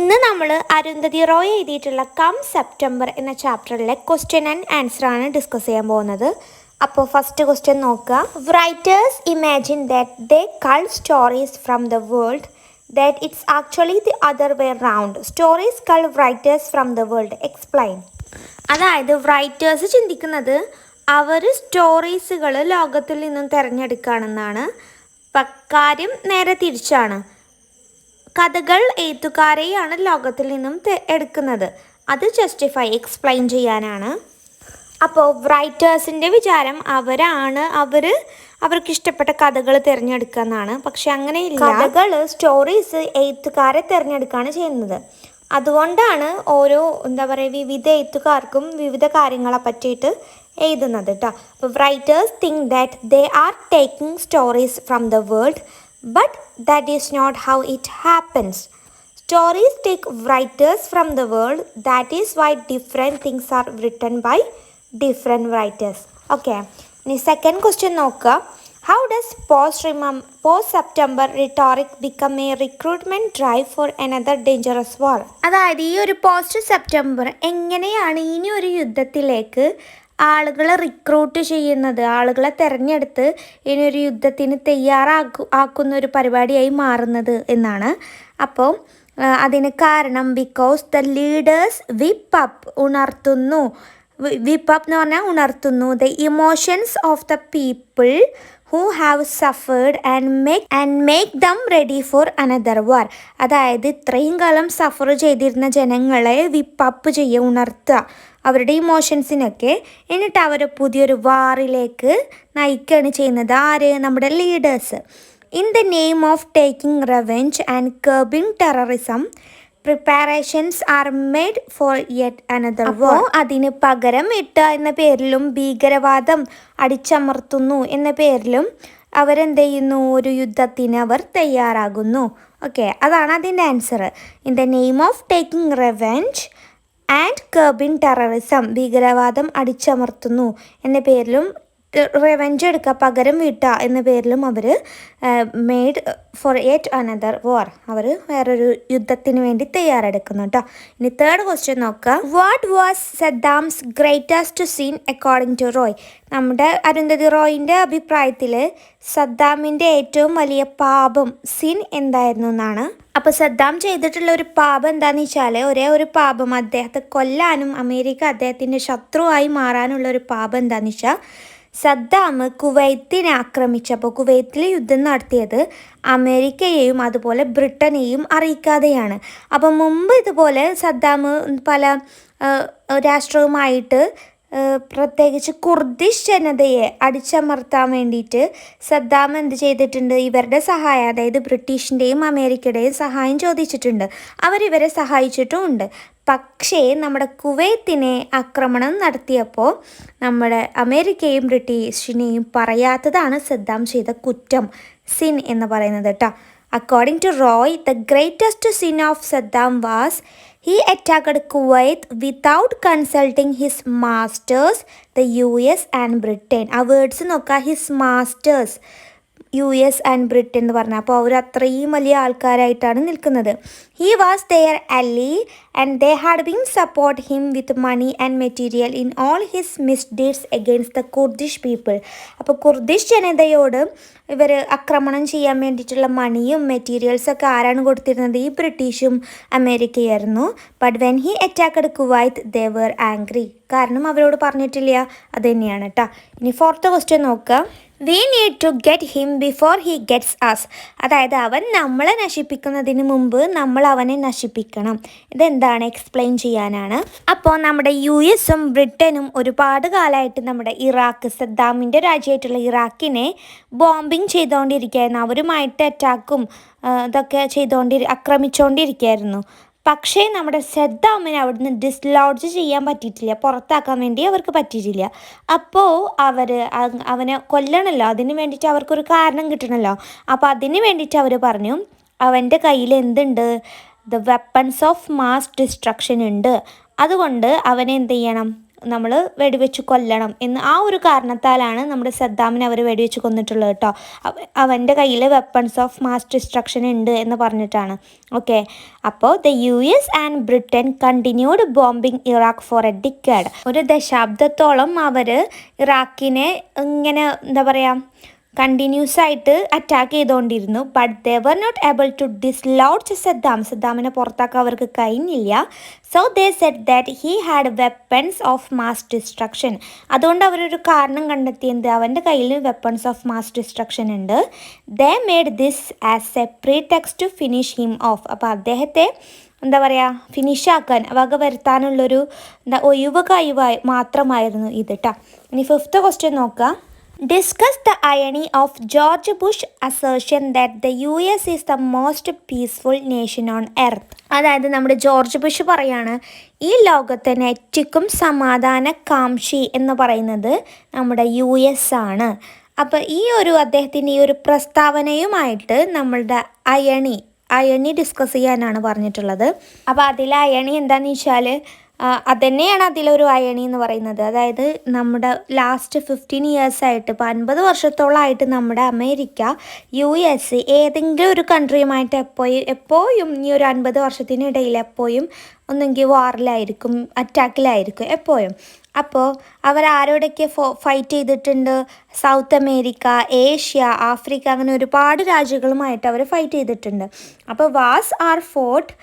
ഇന്ന് നമ്മൾ അരുന്ധതി റോയ് എഴുതിയിട്ടുള്ള കം സെപ്റ്റംബർ എന്ന ചാപ്റ്ററിലെ ക്വസ്റ്റ്യൻ ആൻഡ് ആൻസർ ആണ് ഡിസ്കസ് ചെയ്യാൻ പോകുന്നത്. അപ്പോൾ ഫസ്റ്റ് ക്വസ്റ്റ്യൻ നോക്കുക. Writers imagine that they cull stories from the world that it's actually the other way round. Stories cull writers from the world. Explain. അതായത് റൈറ്റേഴ്സ് ചിന്തിക്കുന്നത് അവർ സ്റ്റോറീസുകൾ ലോകത്തിൽ നിന്നും തിരഞ്ഞെടുക്കുകയാണെന്നാണ്. കാര്യം നേരെ തിരിച്ചാണ്. കഥകൾ എഴുത്തുകാരെയാണ് ലോകത്തിൽ നിന്നും എടുക്കുന്നത്. അത് ജസ്റ്റിഫൈ എക്സ്പ്ലെയിൻ ചെയ്യാനാണ്. അപ്പോൾ റൈറ്റേഴ്സിൻ്റെ വിചാരം അവർക്ക് ഇഷ്ടപ്പെട്ട കഥകൾ തിരഞ്ഞെടുക്കുക എന്നാണ്. പക്ഷെ അങ്ങനെയില്ല. കഥകൾ സ്റ്റോറീസ് എഴുത്തുകാരെ തിരഞ്ഞെടുക്കുകയാണ് ചെയ്യുന്നത്. അതുകൊണ്ടാണ് ഓരോ വിവിധ എഴുത്തുകാർക്കും വിവിധ കാര്യങ്ങളെ പറ്റിയിട്ട് എഴുതുന്നത് കേട്ടോ. അപ്പോൾ writers think that they are taking stories from the world, but that is not how it happens. Stories take writers from the world. That is why different things are written by different writers. Okay. Now second question നോക്കുക. How does post-September rhetoric become a recruitment drive for another dangerous war? അതായത് ഈ ഒരു post September എങ്ങനെയാണ് ഇനി ഒരു യുദ്ധത്തിലേക്ക് ആളുകളെ recruit ചെയ്യുന്നത്, ആളുകളെ തിരഞ്ഞെടുത്ത് ഇനിയൊരു യുദ്ധത്തിന് ആക്കുന്ന ഒരു പരിപാടിയായി മാറുന്നത് എന്നാണ്. അപ്പോൾ അതിന് കാരണം because the leaders whip up എന്ന് പറഞ്ഞാൽ ഉണർത്തുന്നു the emotions of the people who have suffered and make them ready for another war. അതായത് ഇത്രയും കാലം സഫർ ചെയ്തിരുന്ന ജനങ്ങളെ വിപ്പപ്പ് ചെയ്യുക, ഉണർത്തുക അവരുടെ ഇമോഷൻസിനൊക്കെ. എന്നിട്ട് അവരെ പുതിയൊരു വാറിലേക്ക് നയിക്കുകയാണ് ചെയ്യുന്നത്. നമ്മുടെ leaders. In the name of taking revenge and curbing terrorism, preparations are made for yet another war. അതിന് പകരം ഇട്ട എന്ന പേരിലും ഭീകരവാദം അടിച്ചമർത്തുന്നു എന്ന പേരിലും അവരെന്ത് ചെയ്യുന്നു, ഒരു യുദ്ധത്തിന് അവർ തയ്യാറാകുന്നു. ഓക്കെ, അതാണ് അതിൻ്റെ answer. In the name of taking revenge and curbing terrorism, ഭീകരവാദം അടിച്ചമർത്തുന്നു എന്ന പേരിലും റിവെഞ്ച് എടുക്കുക, പകരം വീട്ടുക എന്ന പേരിലും അവർ made for yet another war, അവർ വേറൊരു യുദ്ധത്തിന് വേണ്ടി തയ്യാറെടുക്കുന്നു കേട്ടോ. ഇനി തേർഡ് ക്വസ്റ്റ്യൻ നോക്കുക. What was Saddam's greatest sin according to Roy? നമ്മുടെ അരുന്ധതി റോയിൻ്റെ അഭിപ്രായത്തിൽ സദ്ദാമിൻ്റെ ഏറ്റവും വലിയ പാപം സിൻ എന്തായിരുന്നു എന്നാണ്. അപ്പോൾ സദ്ദാം ചെയ്തിട്ടുള്ള ഒരു പാപം എന്താണെന്ന് വെച്ചാൽ, ഒരേ ഒരു പാപം, അദ്ദേഹത്തെ കൊല്ലാനും അമേരിക്ക അദ്ദേഹത്തിൻ്റെ ശത്രുവായി മാറാനുള്ള ഒരു പാപം എന്താണെന്ന് വെച്ചാൽ, സദ്ദാം കുവൈത്തിനെ ആക്രമിച്ചപ്പോൾ കുവൈത്തിൽ യുദ്ധം നടത്തിയത് അമേരിക്കയെയും അതുപോലെ ബ്രിട്ടനെയും അറിയിക്കാതെയാണ്. അപ്പം മുമ്പ് ഇതുപോലെ സദ്ദാം പല രാഷ്ട്രവുമായിട്ട് പ്രത്യേകിച്ച് കുർദിഷ് ജനതയെ അടിച്ചമർത്താൻ വേണ്ടിയിട്ട് സദ്ദാം എന്ത് ചെയ്തിട്ടുണ്ട്, ഇവരുടെ സഹായം, അതായത് ബ്രിട്ടീഷിൻ്റെയും അമേരിക്കയുടെയും സഹായം ചോദിച്ചിട്ടുണ്ട്. അവരിവരെ സഹായിച്ചിട്ടുമുണ്ട്. പക്ഷേ നമ്മുടെ കുവൈത്തിനെ ആക്രമണം നടത്തിയപ്പോൾ നമ്മുടെ അമേരിക്കയും ബ്രിട്ടീഷിനെയും പറയാത്തതാണ് സദ്ദാം ചെയ്ത കുറ്റം, സിൻ എന്ന് പറയുന്നത് കേട്ടോ. According to Roy, the greatest sin of Saddam was he attacked Kuwait without consulting his masters, the US and Britain. ആ വേർഡ്സ് നോക്കുക, his masters, US and Britain എന്ന് പറഞ്ഞാൽ. അപ്പോൾ അവർ അത്രയും വലിയ ആൾക്കാരായിട്ടാണ് നിൽക്കുന്നത്. He was their ally and they had been support him with money and material in all his misdeeds against the Kurdish people. അപ്പോൾ കുർദിഷ് ജനതയോട് ഇവർ ആക്രമണം ചെയ്യാൻ വേണ്ടിയിട്ടുള്ള മണിയും മെറ്റീരിയൽസൊക്കെ ആരാണ് കൊടുത്തിരുന്നത്? ഈ ബ്രിട്ടീഷും അമേരിക്കയായിരുന്നു. But when he attacked Kuwait they were angry. കാരണം അവരോട് പറഞ്ഞിട്ടില്ല. അത് തന്നെയാണ് കേട്ടോ. ഇനി ഫോർത്ത് ക്വസ്റ്റ്യൻ നോക്കുക. We need to get him before he gets us. അതായത് അവൻ നമ്മളെ നശിപ്പിക്കുന്നതിന് മുമ്പ് നമ്മൾ അവനെ നശിപ്പിക്കണം. ഇതെന്താണ് എക്സ്പ്ലെയിൻ ചെയ്യാനാണ്. അപ്പോൾ നമ്മുടെ US-ഉം ബ്രിട്ടനും ഒരുപാട് കാലമായിട്ട് നമ്മുടെ ഇറാഖ്, സദ്ദാമിൻ്റെ രാജ്യമായിട്ടുള്ള ഇറാഖിനെ ബോംബിങ് ചെയ്തുകൊണ്ടിരിക്കുകയായിരുന്നു. അവരുമായിട്ട് അറ്റാക്കും ഇതൊക്കെ ആക്രമിച്ചുകൊണ്ടിരിക്കുകയായിരുന്നു. പക്ഷേ നമ്മുടെ സദ്ദാമിനെ അവിടുന്ന് ഡിസ്ലോഡ്ജ് ചെയ്യാൻ പറ്റിയിട്ടില്ല, പുറത്താക്കാൻ വേണ്ടി അവർക്ക് പറ്റിയിട്ടില്ല. അപ്പോൾ അവനെ കൊല്ലണമല്ലോ, അതിന് വേണ്ടിയിട്ട് അവർക്കൊരു കാരണം കിട്ടണമല്ലോ. അപ്പോൾ അതിന് വേണ്ടിയിട്ട് അവർ പറഞ്ഞു, അവൻ്റെ കയ്യിൽ എന്തുണ്ട്, the weapons of mass destruction ഉണ്ട്. അതുകൊണ്ട് അവനെ എന്ത് ചെയ്യണം, നമ്മൾ വെടിവെച്ച് കൊല്ലണം എന്ന് ആ ഒരു കാരണത്താലാണ് നമ്മുടെ സദ്ദാമിനെ അവർ വെടിവെച്ച് കൊന്നിട്ടുള്ളത് കേട്ടോ. അവൻ്റെ കയ്യിൽ വെപ്പൺസ് ഓഫ് മാസ് ഡിസ്ട്രക്ഷൻ ഉണ്ട് എന്ന് പറഞ്ഞിട്ടാണ്. ഓക്കെ, അപ്പോൾ the US and Britain continued bombing Iraq for a decade. ഒരു ദശാബ്ദത്തോളം അവർ ഇറാഖിനെ ഇങ്ങനെ എന്താ പറയുക കണ്ടിന്യൂസ് ആയിട്ട് അറ്റാക്ക് ചെയ്തുകൊണ്ടിരുന്നു. But they were not able to dislodge സദ്ദാമിനെ പുറത്താക്കാൻ അവർക്ക് കഴിഞ്ഞില്ല. So they said that he had weapons of mass destruction. അതുകൊണ്ട് അവരൊരു കാരണം കണ്ടെത്തിയത് അവൻ്റെ കയ്യിൽ വെപ്പൺസ് ഓഫ് മാസ് ഡിസ്ട്രക്ഷൻ ഉണ്ട്. They made this as a pretext to finish him off. അപ്പോൾ അദ്ദേഹത്തെ എന്താ പറയുക ഫിനിഷാക്കാൻ വക വരുത്താനുള്ളൊരു ഒഴിവ് കഴിവായി മാത്രമായിരുന്നു ഇത് കേട്ടോ. ഇനി 5th ക്വസ്റ്റ്യൻ നോക്കുക. Discuss the irony of George Bush's assertion that the US is the most peaceful nation on earth. അതായത് നമ്മുടെ ജോർജ് ബുഷ് പറയാണ് ഈ ലോകത്തിന് ഏറ്റവും സമാധാനകാംക്ഷി എന്ന് പറയുന്നത് നമ്മുടെ US ആണ്. അപ്പോൾ ഈ ഒരു അദ്ദേഹത്തിൻ്റെ ഈ ഒരു പ്രസ്താവനയുമായിട്ട് നമ്മളുടെ അയണി ഡിസ്കസ് ചെയ്യാനാണ് പറഞ്ഞിട്ടുള്ളത്. അപ്പോൾ അതിലെ അയണി എന്താണെന്ന് വെച്ചാൽ അതുതന്നെയാണ് അതിലൊരു അയണി എന്ന് പറയുന്നത്. അതായത് നമ്മുടെ ലാസ്റ്റ് 15 ഇയേഴ്സായിട്ട് ഇപ്പോൾ 50 വർഷത്തോളമായിട്ട് നമ്മുടെ അമേരിക്ക US ഏതെങ്കിലും ഒരു കൺട്രിയുമായിട്ട് എപ്പോഴും ഈ ഒരു 50 വർഷത്തിനിടയിൽ എപ്പോഴും ഒന്നെങ്കിൽ വാറിലായിരിക്കും, അറ്റാക്കിലായിരിക്കും എപ്പോഴും. അപ്പോൾ അവരാരോടൊക്കെ ഫൈറ്റ് ചെയ്തിട്ടുണ്ട്? സൗത്ത് അമേരിക്ക, ഏഷ്യ, ആഫ്രിക്ക, അങ്ങനെ ഒരുപാട് രാജ്യങ്ങളുമായിട്ട് അവർ ഫൈറ്റ് ചെയ്തിട്ടുണ്ട്. അപ്പോൾ wars are fought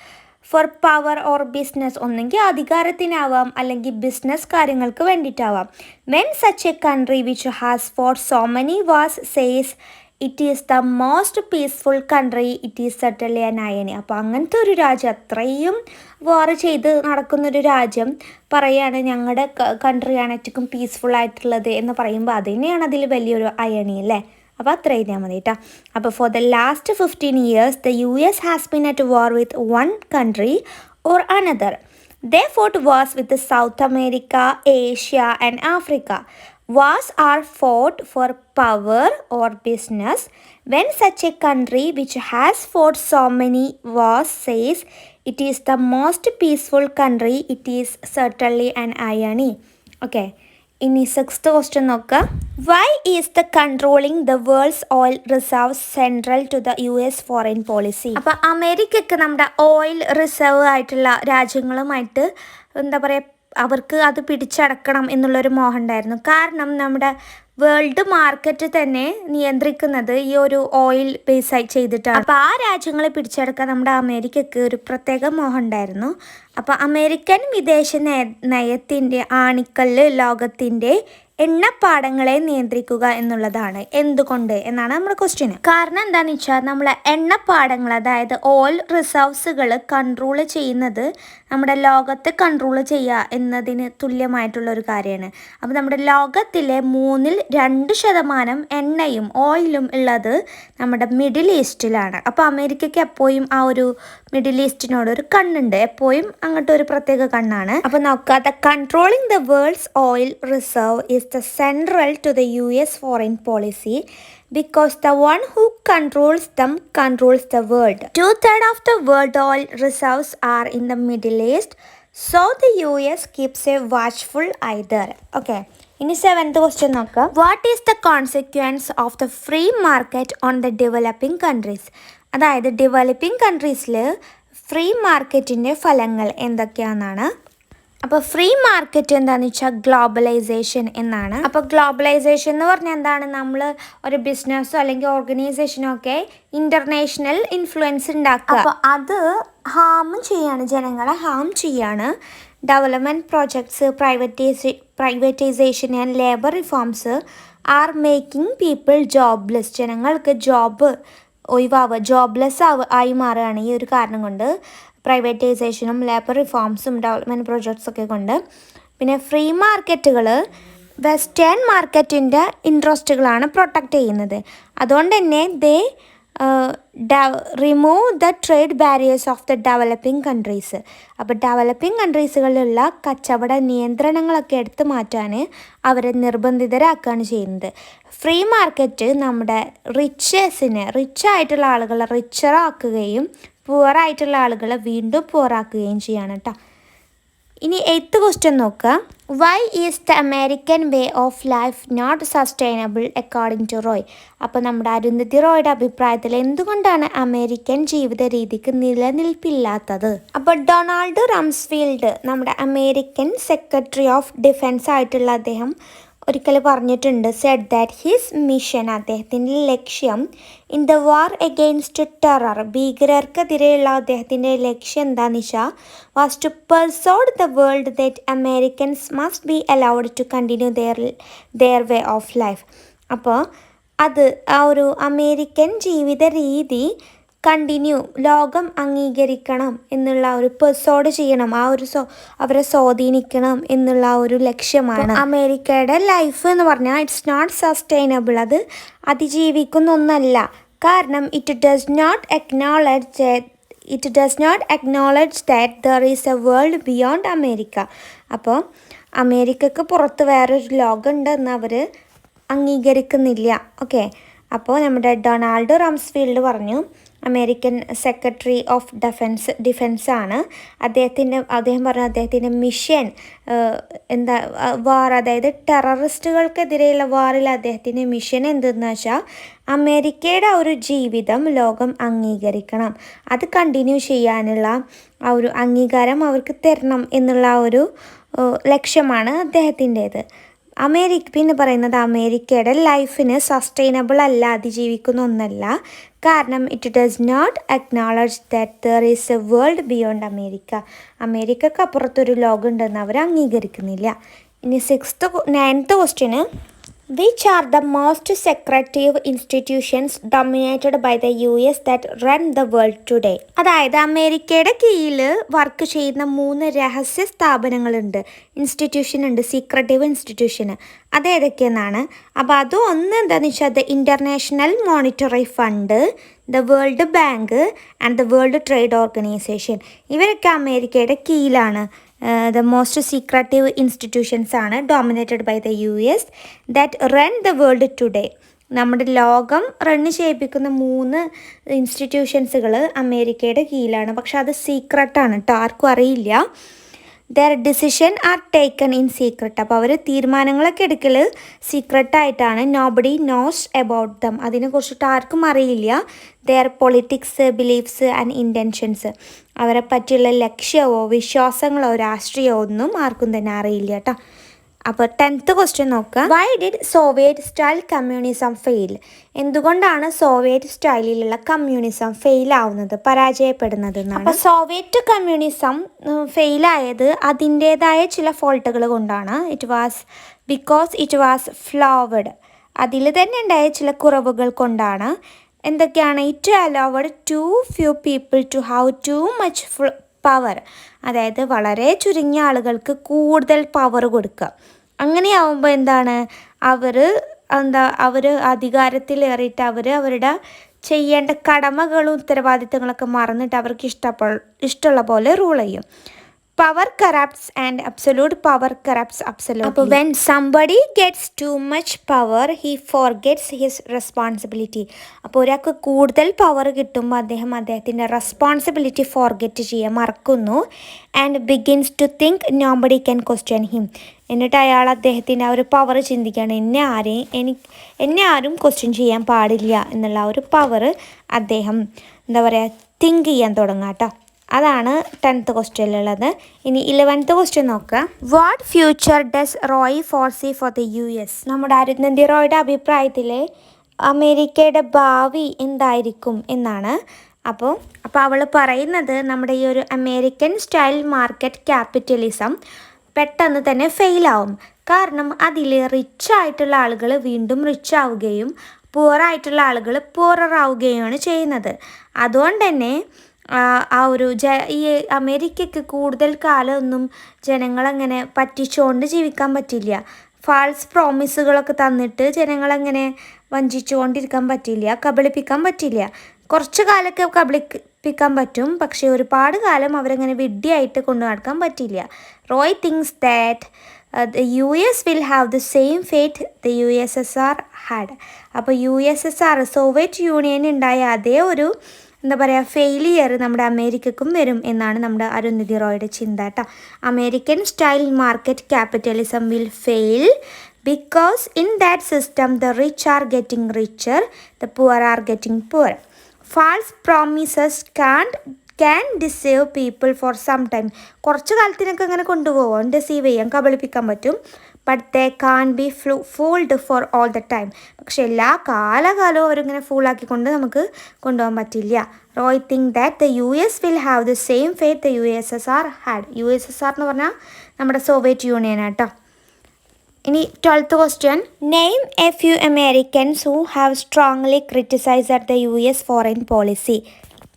for power or business. ഒന്നെങ്കിൽ അധികാരത്തിനാവാം അല്ലെങ്കിൽ ബിസിനസ് കാര്യങ്ങൾക്ക് വേണ്ടിയിട്ടാവാം. When such a country which has fought so many wars says it is the most peaceful country it is certainly an irony. അപ്പോൾ അങ്ങനത്തെ ഒരു രാജ്യം, അത്രയും വാർ ചെയ്ത് നടക്കുന്നൊരു രാജ്യം പറയുകയാണ് ഞങ്ങളുടെ കൺട്രിയാണ് ഏറ്റവും പീസ്ഫുൾ ആയിട്ടുള്ളത് എന്ന് പറയുമ്പോൾ അത് തന്നെയാണ് അതിൽ വലിയൊരു അയണി അല്ലേ. അപ്പോൾ അത്ര എഴുതിയാൽ മതി കേട്ടോ. അപ്പോൾ for the last 15 years the US has been at war with one country or another. They fort wars with south America, Asia and Africa. Wars are fought for power or business. When such a country which has fought so many wars says it is the most peaceful country, it is certainly an irony. Okay. ഇനി 6th question നോക്കുക. Why is the controlling the world's oil reserves central to the US foreign policy. അപ്പോൾ അമേരിക്കയ്ക്ക് നമ്മുടെ oil reserve ആയിട്ടുള്ള രാജ്യങ്ങളുമായിട്ട് എന്താ പറയുക അവർക്ക് അത് പിടിച്ചടക്കണം എന്നുള്ളൊരു മോഹം ഉണ്ടായിരുന്നു. കാരണം നമ്മുടെ വേൾഡ് മാർക്കറ്റ് തന്നെ നിയന്ത്രിക്കുന്നത് ഈ ഒരു ഓയിൽ ബേസ് ചെയ്തിട്ടാണ്. അപ്പോൾ ആ രാജ്യങ്ങളെ പിടിച്ചെടുക്കാൻ നമ്മുടെ അമേരിക്കയ്ക്ക് ഒരു പ്രത്യേക മോഹം ഉണ്ടായിരുന്നു. അപ്പോൾ അമേരിക്കൻ വിദേശ നയത്തിൻ്റെ ആണിക്കല്ല് ലോകത്തിൻ്റെ എണ്ണപ്പാടങ്ങളെ നിയന്ത്രിക്കുക എന്നുള്ളതാണ്. എന്തുകൊണ്ട് എന്നാണ് നമ്മുടെ ക്വസ്റ്റ്യൻ. കാരണം എന്താണെന്ന് വെച്ചാൽ നമ്മളെ എണ്ണപ്പാടങ്ങൾ, അതായത് ഓയിൽ റിസർവ്സുകൾ കൺട്രോൾ ചെയ്യുന്നത് നമ്മുടെ ലോകത്തെ കൺട്രോൾ ചെയ്യുക എന്നതിന് തുല്യമായിട്ടുള്ളൊരു കാര്യമാണ്. അപ്പോൾ നമ്മുടെ ലോകത്തിലെ 2% എണ്ണയും ഓയിലും ഉള്ളത് നമ്മുടെ മിഡിൽ ഈസ്റ്റിലാണ്. അപ്പോൾ അമേരിക്കയ്ക്ക് എപ്പോഴും ആ ഒരു മിഡിൽ ഈസ്റ്റിനോട് ഒരു കണ്ണുണ്ട്, എപ്പോഴും അങ്ങോട്ട് ഒരു പ്രത്യേക കണ്ണാണ്. അപ്പോൾ നോക്കുക, the controlling the world's oil reserve is the central to the US foreign policy because the one who controls them controls the world. 2/3 of the world oil reserves are in the Middle East, so the US keeps a watchful eye there. Okay. ഇനി 7th question നോക്കാം. What is the consequence of the free market on the developing countries. അതായത് developing കൺട്രീസിൽ free മാർക്കറ്റിൻ്റെ ഫലങ്ങൾ എന്തൊക്കെയാണെന്നാണ്. അപ്പോൾ free market എന്താണെന്ന് വെച്ചാൽ globalisation എന്നാണ്. അപ്പോൾ ഗ്ലോബലൈസേഷൻ എന്ന് പറഞ്ഞാൽ എന്താണ്? നമ്മൾ ഒരു ബിസിനസ്സോ അല്ലെങ്കിൽ ഓർഗനൈസേഷനോ ഒക്കെ ഇൻ്റർനാഷണൽ ഇൻഫ്ലുവൻസ് ഉണ്ടാക്കുക. അപ്പോൾ അത് ജനങ്ങളെ ഹാം ചെയ്യാണ്. Development projects, privatisation and labour reforms are making people jobless. ജനങ്ങൾക്ക് ജോബ് ജോബ്ലെസ് ആയി മാറുകയാണ് ഈ ഒരു കാരണം കൊണ്ട്. പ്രൈവറ്റൈസേഷനും ലേബർ റിഫോംസും ഡെവലപ്മെൻറ്റ് പ്രോജക്ട്സൊക്കെ കൊണ്ട്. പിന്നെ ഫ്രീ മാർക്കറ്റുകൾ വെസ്റ്റേൺ മാർക്കറ്റിൻ്റെ ഇൻട്രസ്റ്റുകളാണ് പ്രൊട്ടക്റ്റ് ചെയ്യുന്നത്. അതുകൊണ്ട് തന്നെ they remove the trade barriers of the developing countries. അപ്പോൾ ഡെവലപ്പിംഗ് കൺട്രീസുകളിലുള്ള കച്ചവട നിയന്ത്രണങ്ങളൊക്കെ എടുത്തു മാറ്റാൻ അവരെ നിർബന്ധിതരാക്കുകയാണ് ചെയ്യുന്നത്. ഫ്രീ മാർക്കറ്റ് നമ്മുടെ റിച്ചായിട്ടുള്ള ആളുകളെ റിച്ചറാക്കുകയും പുവറായിട്ടുള്ള ആളുകളെ വീണ്ടും പുവറാക്കുകയും ചെയ്യാണ് കേട്ടോ. ഇനി 8th ക്വസ്റ്റ്യൻ നോക്കുക. Why is the American way of life not sustainable according to Roy? അപ്പോൾ നമ്മുടെ അരുന്ധതി റോയുടെ അഭിപ്രായത്തിൽ എന്തുകൊണ്ടാണ് അമേരിക്കൻ ജീവിത രീതിക്ക് നിലനിൽപ്പില്ലാത്തത്? അപ്പോൾ ഡൊണാൾഡ് റംസ്ഫീൽഡ്, നമ്മുടെ അമേരിക്കൻ സെക്രട്ടറി ഓഫ് ഡിഫൻസ് ആയിട്ടുള്ള അദ്ദേഹം ഒരിക്കൽ പറഞ്ഞിട്ടുണ്ട്, സെഡ് ദാറ്റ് ഹിസ് മിഷൻ, അദ്ദേഹത്തിൻ്റെ ലക്ഷ്യം, in the war against terror, ഭീകരർക്കെതിരെയുള്ള അദ്ദേഹത്തിൻ്റെ ലക്ഷ്യം എന്താണെന്ന് വെച്ചാൽ, was to persuade the world that Americans must be allowed to continue their way of life. അപ്പോൾ അത് ആ ഒരു അമേരിക്കൻ ജീവിത രീതി കണ്ടിന്യൂ, ലോകം അംഗീകരിക്കണം എന്നുള്ള ഒരു പെർസോഡ് ചെയ്യണം, ആ ഒരു അവരെ സ്വാധീനിക്കണം എന്നുള്ള ഒരു ലക്ഷ്യമാണ്. അമേരിക്കയുടെ ലൈഫ് എന്ന് പറഞ്ഞാൽ ഇറ്റ്സ് നോട്ട് സസ്റ്റൈനബിൾ, അത് അതിജീവിക്കുന്ന ഒന്നല്ല. കാരണം it does not acknowledge that there is a world beyond America. അപ്പോൾ അമേരിക്കക്ക് പുറത്ത് വേറൊരു ലോകമുണ്ടെന്ന് അവർ അംഗീകരിക്കുന്നില്ല. ഓക്കെ, അപ്പോൾ നമ്മുടെ ഡൊണാൾഡ് റംസ്ഫീൽഡ് പറഞ്ഞു, അമേരിക്കൻ സെക്രട്ടറി ഓഫ് ഡിഫൻസ് ആണ്. അദ്ദേഹം പറഞ്ഞു അദ്ദേഹത്തിൻ്റെ മിഷൻ എന്താ, വാർ, അതായത് ടെററിസ്റ്റുകൾക്കെതിരെയുള്ള വാറിൽ അദ്ദേഹത്തിൻ്റെ മിഷൻ എന്തെന്ന് വെച്ചാൽ അമേരിക്കയുടെ ഒരു ജീവിതം ലോകം അംഗീകരിക്കണം, അത് കണ്ടിന്യൂ ചെയ്യാനുള്ള ആ ഒരു അംഗീകാരം അവർക്ക് തരണം എന്നുള്ള ഒരു ലക്ഷ്യമാണ് അദ്ദേഹത്തിൻ്റേത്. പിന്നെ പറയുന്നത് അമേരിക്കയുടെ ലൈഫിന് സസ്റ്റൈനബിൾ അല്ല, അതിജീവിക്കുന്ന ഒന്നല്ല. കാരണം it does not acknowledge that there is a world beyond America. അമേരിക്കക്ക് അപ്പുറത്തൊരു ലോകം ഉണ്ടെന്ന് അവർ അംഗീകരിക്കുന്നില്ല. ഇനി 9th question, which are the most secretive institutions dominated by the US that run the world today? അതായത് അമേരിക്കയുടെ കീഴിൽ വർക്ക് ചെയ്യുന്ന 3 രഹസ്യ സ്ഥാപനങ്ങളുണ്ട്, ഇൻസ്റ്റിറ്റ്യൂഷൻ ഉണ്ട്, സീക്രട്ടീവ് ഇൻസ്റ്റിറ്റ്യൂഷന്. അതേതൊക്കെയെന്നാണ്. അപ്പോൾ അത് ഒന്ന് എന്താണെന്ന് വെച്ചാൽ the international monetary fund, the world bank and the world trade organisation. ഇവരൊക്കെ അമേരിക്കയുടെ കീഴിലാണ്. The most secretive institutions ആണ് dominated by the US that run the world today. നമ്മുടെ ലോകം റണ്ണ് ചെയ്യിപ്പിക്കുന്ന 3 ഇൻസ്റ്റിറ്റ്യൂഷൻസുകൾ അമേരിക്കയുടെ കീഴിലാണ്. പക്ഷെ അത് സീക്രട്ടാണ് കേട്ടോ, ആർക്കും അറിയില്ല. There decision are taken in secret. അപ്പോൾ അവർ തീരുമാനങ്ങളൊക്കെ എടുക്കൽ സീക്രട്ടായിട്ടാണ്. നോബഡി നോസ് അബൌട്ട് ദം, അതിനെക്കുറിച്ചിട്ട് ആർക്കും അറിയില്ല. There politics, beliefs and intentions, അവരെ പറ്റിയുള്ള ലക്ഷ്യമോ വിശ്വാസങ്ങളോ രാഷ്ട്രീയമോ ഒന്നും ആർക്കും തന്നെ അറിയില്ല കേട്ടോ. അപ്പോൾ 10th ക്വസ്റ്റ്യൻ നോക്കുക. Why did Soviet style communism fail? എന്തുകൊണ്ടാണ് സോവിയറ്റ് സ്റ്റൈലിലുള്ള കമ്മ്യൂണിസം ഫെയിൽ ആവുന്നത്, പരാജയപ്പെടുന്നത് എന്നാണ്. അപ്പോൾ സോവിയറ്റ് കമ്മ്യൂണിസം ഫെയിലായത് അതിൻ്റേതായ ചില ഫോൾട്ടുകൾ കൊണ്ടാണ്. ബിക്കോസ് ഇറ്റ് വാസ് ഫ്ലോവഡ്, അതിൽ തന്നെ ഉണ്ടായ ചില കുറവുകൾ കൊണ്ടാണ്. എന്തൊക്കെയാണ്? It allowed to few people to have too much power, അതായത് വളരെ ചുരുങ്ങിയ ആളുകൾക്ക് കൂടുതൽ പവർ കൊടുക്കുക. അങ്ങനെയാവുമ്പോൾ എന്താണ്, അവർ അധികാരത്തിലേറിയിട്ട് അവരുടെ ചെയ്യേണ്ട കടമകളും ഉത്തരവാദിത്തങ്ങളൊക്കെ മറന്നിട്ട് അവർക്ക് ഇഷ്ടമുള്ള പോലെ റൂൾ ചെയ്യും. Power corrupts and absolute power corrupts absolute. അപ്പോൾ when somebody gets too much power he forgets his responsibility. അപ്പോൾ ഒരാൾക്ക് കൂടുതൽ പവർ കിട്ടുമ്പോൾ അദ്ദേഹത്തിൻ്റെ റെസ്പോൺസിബിലിറ്റി ഫോർഗെറ്റ് ചെയ്യാൻ മറക്കുന്നു. And begins to think nobody can question him. എന്നിട്ട് അയാൾ അദ്ദേഹത്തിൻ്റെ ആ ഒരു പവർ ചിന്തിക്കുകയാണ്, എന്നെ ആരും ക്വസ്റ്റ്യൻ ചെയ്യാൻ പാടില്ല എന്നുള്ള ആ ഒരു പവർ അദ്ദേഹം എന്താ പറയുക തിങ്ക് ചെയ്യാൻ തുടങ്ങാം കേട്ടോ. അതാണ് 10th ക്വസ്റ്റ്യനിലുള്ളത്. ഇനി 11th ക്വസ്റ്റ്യൻ നോക്കുക. What future does Roy foresee for the US? നമ്മുടെ അരുന്ധതി റോയുടെ അഭിപ്രായത്തിൽ അമേരിക്കയുടെ ഭാവി എന്തായിരിക്കും എന്നാണ്. അപ്പോൾ അവൾ പറയുന്നത് നമ്മുടെ ഈ ഒരു അമേരിക്കൻ സ്റ്റൈൽ മാർക്കറ്റ് ക്യാപിറ്റലിസം പെട്ടെന്ന് തന്നെ ഫെയിലാവും. കാരണം അതിൽ റിച്ചായിട്ടുള്ള ആളുകൾ വീണ്ടും റിച്ച് ആവുകയും പുവറായിട്ടുള്ള ആളുകൾ പുവറാവുകയുമാണ് ചെയ്യുന്നത്. അതുകൊണ്ട് തന്നെ ഈ അമേരിക്കയ്ക്ക് കൂടുതൽ കാലമൊന്നും ജനങ്ങളങ്ങനെ പറ്റിച്ചുകൊണ്ട് ജീവിക്കാൻ പറ്റില്ല. ഫാൾസ് പ്രോമിസുകളൊക്കെ തന്നിട്ട് ജനങ്ങളങ്ങനെ വഞ്ചിച്ചുകൊണ്ടിരിക്കാൻ പറ്റില്ല, കബളിപ്പിക്കാൻ പറ്റില്ല. കുറച്ച് കാലമൊക്കെ കബളിപ്പിക്കാൻ പറ്റും, പക്ഷേ ഒരുപാട് കാലം അവരങ്ങനെ വിഡ്ഢിയായിട്ട് കൊണ്ടു നടക്കാൻ പറ്റില്ല. Roy things that the US will have the same fate the USSR had. അപ്പോൾ USSR സോവിയറ്റ് യൂണിയൻ ഉണ്ടായ അതേ ഒരു എന്താ പറയുക ഫെയിലിയർ നമ്മുടെ അമേരിക്കക്കും വരും എന്നാണ് നമ്മുടെ അരുന്ധതി റോയുടെ ചിന്ത കേട്ടോ. American style market capitalism will fail because in that system the rich are getting richer, the poor are getting poorer. False promises can deceive people for some time. കുറച്ച് കാലത്തിനൊക്കെ അങ്ങനെ കൊണ്ടുപോകാം, ഡിസീവ് ചെയ്യാൻ, കബളിപ്പിക്കാൻ പറ്റും. But they can be fooled for all the time. പക്ഷെ എല്ലാ കാലകാലവും അവരിങ്ങനെ ഫൂളാക്കിക്കൊണ്ട് നമുക്ക് കൊണ്ടുപോകാൻ പറ്റില്ല. Roy think that the US will have the same faith the USSR had. USSR എന്ന് പറഞ്ഞാൽ നമ്മുടെ സോവിയറ്റ് യൂണിയൻ ആട്ടോ. ഇനി 12th question, name a few Americans who have strongly criticised the US foreign policy.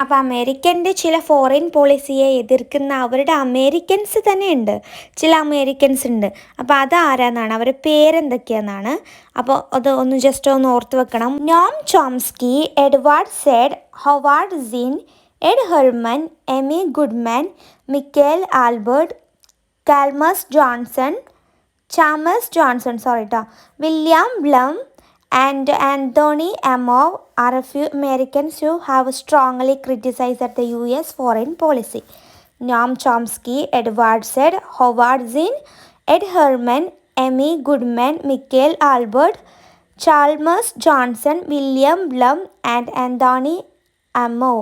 അപ്പോൾ അമേരിക്കൻ്റെ ചില ഫോറിൻ പോളിസിയെ എതിർക്കുന്ന അവരുടെ അമേരിക്കൻസ് തന്നെ ഉണ്ട്, ചില അമേരിക്കൻസ് ഉണ്ട്. അപ്പോൾ അതാരാന്നാണ്, അവരുടെ പേരെന്തൊക്കെയാണെന്നാണ്. അപ്പോൾ അത് ഒന്ന് ജസ്റ്റ് ഒന്ന് ഓർത്ത് വെക്കണം. Noam Chomsky, Edward Said, Howard Zinn, Ed Herman, Amy Goodman, Michael Albert, Chalmers Johnson, William Blum and Anthony Amov are a few Americans who have strongly criticized the US foreign policy. Noam Chomsky, Edward Said, Howard Zinn, Ed Herman, Amy Goodman, Michael Albert, Chalmers Johnson, William Blum and Anthony Amov.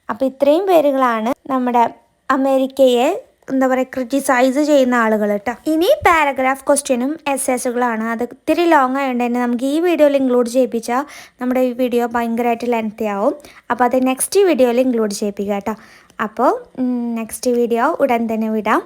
അപ്പോൾ ഇത്രയും പേരുകളാണ് നമ്മുടെ അമേരിക്കയെ എന്താ പറയുക criticise ചെയ്യുന്ന ആളുകൾ കേട്ടോ. ഇനി പാരഗ്രാഫ് ക്വസ്റ്റ്യനും എസ്സേസുകളാണ്. അത് ഇത്തിരി ലോങ് ആയതുകൊണ്ട് തന്നെ നമുക്ക് ഈ വീഡിയോയിൽ ഇൻക്ലൂഡ് ചെയ്യിപ്പിച്ചാൽ നമ്മുടെ ഈ വീഡിയോ ഭയങ്കരമായിട്ട് ലെങ്തി ആവും. അപ്പോൾ അത് നെക്സ്റ്റ് വീഡിയോയിൽ ഇൻക്ലൂഡ് ചെയ്യിപ്പിക്കുക കേട്ടോ. അപ്പോൾ നെക്സ്റ്റ് വീഡിയോ ഉടൻ തന്നെ വിടാം.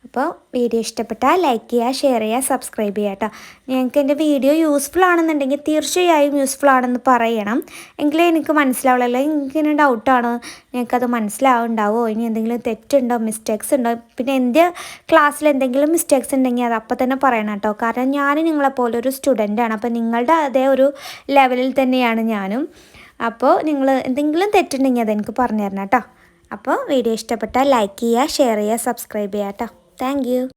അപ്പോൾ വീഡിയോ ഇഷ്ടപ്പെട്ടാൽ ലൈക്ക് ചെയ്യുക, ഷെയർ ചെയ്യുക, സബ്സ്ക്രൈബ് ചെയ്യുക കേട്ടോ. ഞങ്ങൾക്ക് എൻ്റെ വീഡിയോ യൂസ്ഫുൾ ആണെന്നുണ്ടെങ്കിൽ തീർച്ചയായും യൂസ്ഫുൾ ആണെന്ന് പറയണം, എങ്കിലേ എനിക്ക് മനസ്സിലാവുള്ളൂ. എനിക്കിങ്ങനെ ഡൗട്ടാണ്, ഞങ്ങൾക്കത് മനസ്സിലാവുണ്ടാവോ, ഇനി എന്തെങ്കിലും തെറ്റുണ്ടോ, മിസ്റ്റേക്സ് ഉണ്ടോ, പിന്നെ എൻ്റെ ക്ലാസ്സിൽ എന്തെങ്കിലും മിസ്റ്റേക്സ് ഉണ്ടെങ്കിൽ അത് അപ്പം തന്നെ പറയണം കേട്ടോ. കാരണം ഞാൻ നിങ്ങളെപ്പോലെ ഒരു സ്റ്റുഡൻ്റാണ്. അപ്പോൾ നിങ്ങളുടെ അതേ ഒരു ലെവലിൽ തന്നെയാണ് ഞാനും. അപ്പോൾ നിങ്ങൾ എന്തെങ്കിലും തെറ്റുണ്ടെങ്കിൽ അതെനിക്ക് പറഞ്ഞു തരണം കേട്ടോ. അപ്പോൾ വീഡിയോ ഇഷ്ടപ്പെട്ടാൽ ലൈക്ക് ചെയ്യുക, ഷെയർ ചെയ്യുക, സബ്സ്ക്രൈബ് ചെയ്യുക കേട്ടോ. Thank you.